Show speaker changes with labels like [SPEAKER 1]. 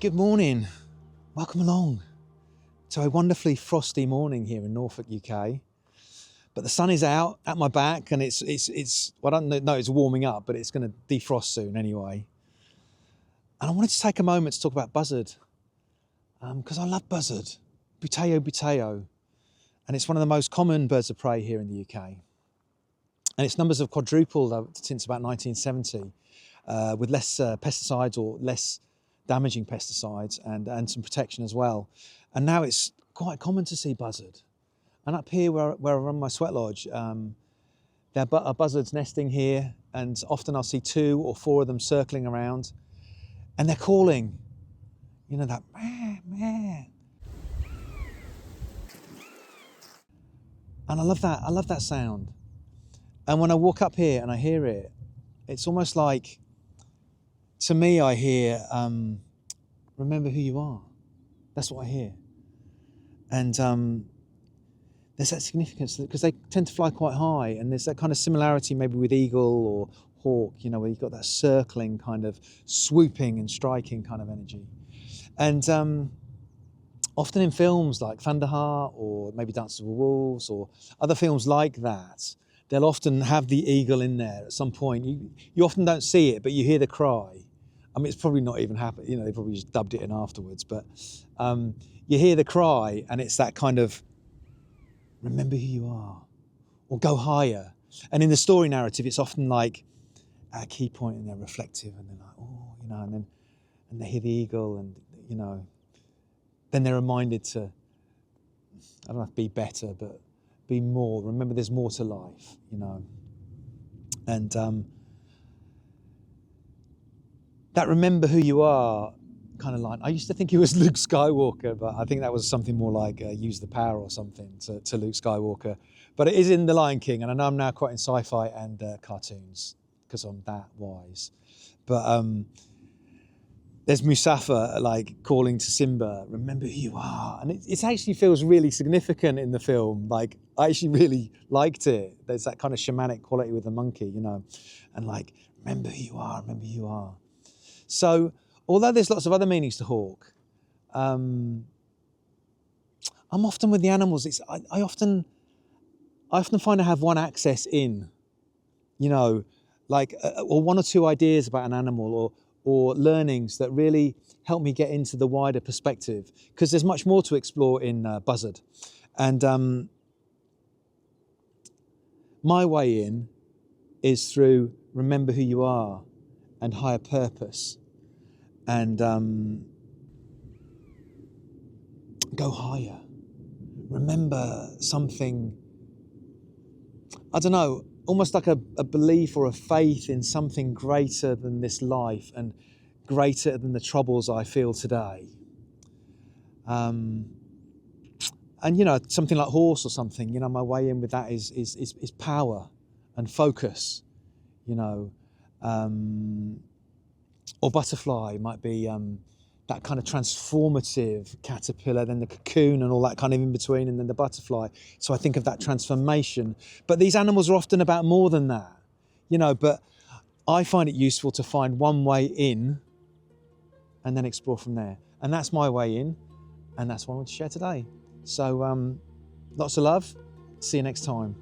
[SPEAKER 1] good morning. Welcome along to a wonderfully frosty morning here in Norfolk, UK. But the sun is out at my back and it's well, I don't know it's warming up, but it's going to defrost soon anyway. And I wanted to take a moment to talk about buzzard, because I love buzzard, Buteo Buteo. And it's one of the most common birds of prey here in the UK. And its numbers have quadrupled since about 1970, with less pesticides or less damaging pesticides and some protection as well. And now it's quite common to see buzzard. And up here where I run my sweat lodge, there are buzzards nesting here, and often I'll see 2 or 4 of them circling around, and they're calling, you know, that meh, meh. And I love that sound. And when I walk up here and I hear it, it's almost like, to me, I hear, remember who you are. That's what I hear. And there's that significance, because they tend to fly quite high, and there's that kind of similarity maybe with eagle or hawk, you know, where you've got that circling kind of swooping and striking kind of energy. And often in films like Thunderheart or maybe Dances with Wolves or other films like that, they'll often have the eagle in there at some point. You often don't see it, but you hear the cry. I mean, it's probably not even happened, you know, they probably just dubbed it in afterwards, but you hear the cry, and it's that kind of, remember who you are, or go higher. And in the story narrative, it's often like at a key point, and they're reflective, and they're like, oh, you know, and they hear the eagle, and, you know, then they're reminded to, I don't know if be better, but be more. Remember, there's more to life, you know. And that remember who you are kind of line, I used to think it was Luke Skywalker, but I think that was something more like use the power or something to Luke Skywalker. But it is in The Lion King, and I know I'm now quite in sci-fi and cartoons because I'm that wise. But there's Mustafa like calling to Simba, remember who you are. And it actually feels really significant in the film. Like, I actually really liked it. There's that kind of shamanic quality with the monkey, you know, and like, remember who you are, remember who you are. So, although there's lots of other meanings to hawk, I'm often with the animals. I often find I have one access in, you know, like, or 1 or 2 ideas about an animal, or learnings that really help me get into the wider perspective, because there's much more to explore in buzzard. And my way in is through remember who you are and higher purpose, and go higher. Remember something, I don't know, almost like a belief or a faith in something greater than this life and greater than the troubles I feel today. And, you know, something like horse or something, you know, my way in with that is power and focus, you know. Or butterfly might be that kind of transformative caterpillar, then the cocoon and all that kind of in between, and then the butterfly. So I think of that transformation. But these animals are often about more than that, you know, but I find it useful to find one way in and then explore from there. And that's my way in, and that's what I want to share today. So lots of love. See you next time.